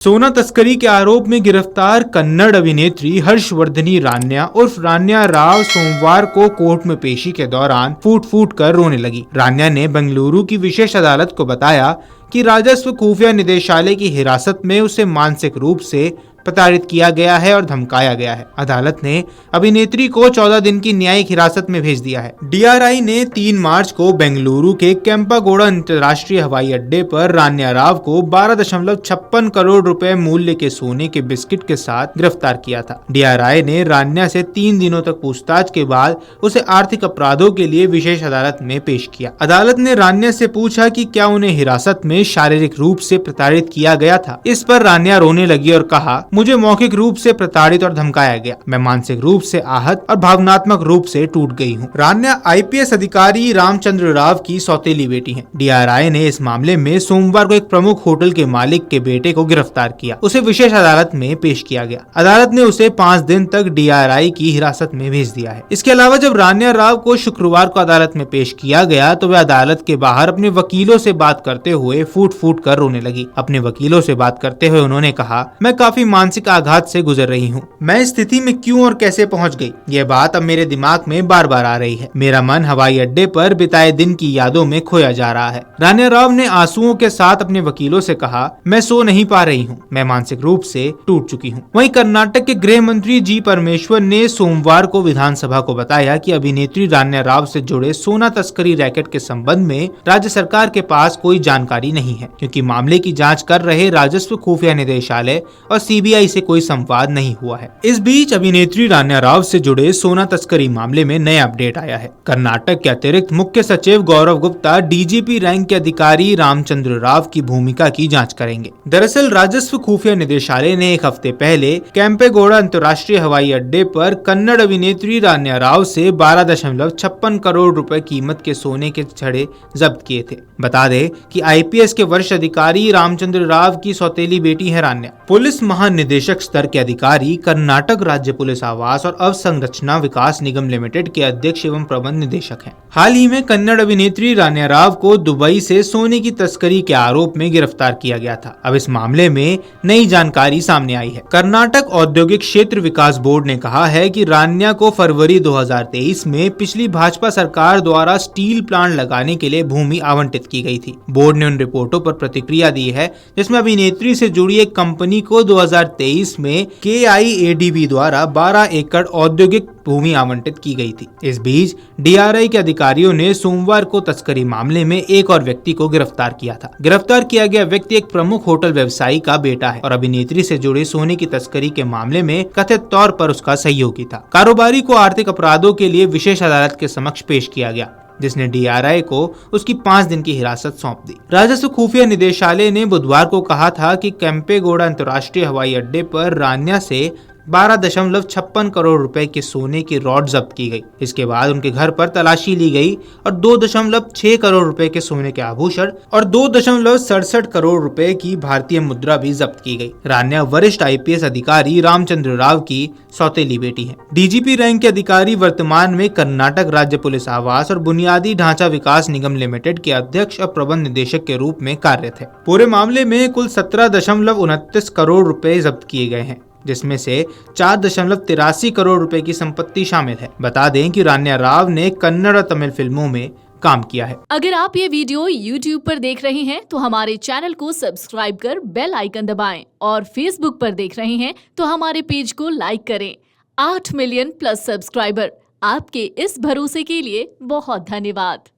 सोना तस्करी के आरोप में गिरफ्तार कन्नड़ अभिनेत्री हर्षवर्धनी रान्या उर्फ रान्या राव सोमवार को कोर्ट में पेशी के दौरान फूट फूट कर रोने लगी। रान्या ने बेंगलुरु की विशेष अदालत को बताया कि राजस्व खुफिया निदेशालय की हिरासत में उसे मानसिक रूप से प्रताड़ित किया गया है और धमकाया गया है। अदालत ने अभिनेत्री को 14 दिन की न्यायिक हिरासत में भेज दिया है। डीआरआई ने 3 मार्च को बेंगलुरु के केम्पेगौड़ा अंतर्राष्ट्रीय हवाई अड्डे पर रान्या राव को 12.56 करोड़ रुपए मूल्य के सोने के बिस्किट के साथ गिरफ्तार किया था। डीआरआई ने रान्या से 3 दिनों तक पूछताछ के बाद उसे आर्थिक अपराधों के लिए विशेष अदालत में पेश किया। अदालत ने रान्या से पूछा कि क्या उन्हें हिरासत में शारीरिक रूप से प्रताड़ित किया गया था। इस पर रान्या रोने लगी और कहा, मुझे मौखिक रूप से प्रताड़ित और धमकाया गया। मैं मानसिक रूप से आहत और भावनात्मक रूप से टूट गई हूँ। रान्या आईपीएस अधिकारी रामचंद्र राव की सौतेली बेटी हैं। डीआरआई ने इस मामले में सोमवार को एक प्रमुख होटल के मालिक के बेटे को गिरफ्तार किया। उसे विशेष अदालत में पेश किया गया। अदालत ने उसे 5 दिन तक डीआरआई की हिरासत में भेज दिया है। इसके अलावा जब रान्या राव को शुक्रवार को अदालत में पेश किया गया तो वह अदालत के बाहर अपने वकीलों से बात करते हुए फूट फूट कर रोने लगी। अपने वकीलों से बात करते हुए उन्होंने कहा, मैं काफी मानसिक आघात से गुजर रही हूँ। मैं इस स्थिति में क्यों और कैसे पहुँच गई, यह बात अब मेरे दिमाग में बार बार आ रही है। मेरा मन हवाई अड्डे पर बिताए दिन की यादों में खोया जा रहा है। रान्या राव ने आंसुओं के साथ अपने वकीलों से कहा, मैं सो नहीं पा रही हूँ। मैं मानसिक रूप से टूट चुकी हूँ। वहीं कर्नाटक के गृह मंत्री जी परमेश्वर ने सोमवार को विधानसभा को बताया कि अभिनेत्री रान्या राव से जुड़े सोना तस्करी रैकेट के संबंध में राज्य सरकार के पास कोई जानकारी नहीं है, क्योंकि मामले की जांच कर रहे राजस्व खुफिया निदेशालय और सीबीआई से कोई संवाद नहीं हुआ है। इस बीच अभिनेत्री रान्या राव से जुड़े सोना तस्करी मामले में नया अपडेट आया है। कर्नाटक के अतिरिक्त मुख्य सचिव गौरव गुप्ता डीजीपी रैंक के अधिकारी रामचंद्र राव की भूमिका की जांच करेंगे। दरअसल राजस्व खुफिया निदेशालय ने एक हफ्ते पहले केम्पेगौड़ा अंतर्राष्ट्रीय हवाई अड्डे पर कन्नड़ अभिनेत्री रान्या राव से 12.56 करोड़ रुपए कीमत के सोने के छड़े जब्त किए थे। बता दें कि आईपीएस के वरिष्ठ अधिकारी रामचंद्र राव की सौतेली बेटी है रान्या। पुलिस महानिदेशक स्तर के अधिकारी, कर्नाटक राज्य पुलिस आवास और अवसंरचना विकास निगम लिमिटेड के अध्यक्ष एवं प्रबंध निदेशक हैं। हाल ही में कन्नड़ अभिनेत्री रान्या राव को दुबई से सोने की तस्करी के आरोप में गिरफ्तार किया गया था। अब इस मामले में नई जानकारी सामने आई है। कर्नाटक औद्योगिक क्षेत्र विकास बोर्ड ने कहा है कि रान्या को फरवरी 2023 में पिछली भाजपा सरकार द्वारा स्टील प्लांट लगाने के लिए भूमि आवंटित की गई थी। बोर्ड ने उन रिपोर्टों पर प्रतिक्रिया दी है जिसमें अभिनेत्री से जुड़ी एक कंपनी को 2023 में KIADB द्वारा 12 एकड़ औद्योगिक भूमि आवंटित की गई थी। इस बीच डीआरआई के अधिकारियों ने सोमवार को तस्करी मामले में एक और व्यक्ति को गिरफ्तार किया था। गिरफ्तार किया गया व्यक्ति एक प्रमुख होटल व्यवसायी का बेटा है और अभिनेत्री से जुड़े सोने की तस्करी के मामले में कथित तौर पर उसका सहयोगी था। कारोबारी को आर्थिक अपराधों के लिए विशेष अदालत के समक्ष पेश किया गया, जिसने डीआरआई को उसकी 5 दिन की हिरासत सौंप दी। राजस्व खुफिया निदेशालय ने बुधवार को कहा था कि केम्पेगौड़ा अंतर्राष्ट्रीय हवाई अड्डे पर रान्या से 12.56 करोड़ रुपए के सोने की रॉड जब्त की गई। इसके बाद उनके घर पर तलाशी ली गई और 2.6 करोड़ रुपए के सोने के आभूषण और 2.67 करोड़ रुपए की भारतीय मुद्रा भी जब्त की गई। रान्या वरिष्ठ आईपीएस अधिकारी रामचंद्र राव की सौतेली बेटी है। डीजीपी रैंक के अधिकारी वर्तमान में कर्नाटक राज्य पुलिस आवास और बुनियादी ढांचा विकास निगम लिमिटेड के अध्यक्ष और प्रबंध निदेशक के रूप में कार्यरत है। पूरे मामले में कुल 17.29 करोड़ रुपए जब्त किए गए हैं, जिसमें से 4.83 करोड़ रुपए की संपत्ति शामिल है। बता दें कि रान्या राव ने कन्नड़ और तमिल फिल्मों में काम किया है। अगर आप ये वीडियो YouTube पर देख रहे हैं तो हमारे चैनल को सब्सक्राइब कर बेल आइकन दबाएं और Facebook पर देख रहे हैं तो हमारे पेज को लाइक करें। 8 मिलियन प्लस सब्सक्राइबर, आपके इस भरोसे के लिए बहुत धन्यवाद।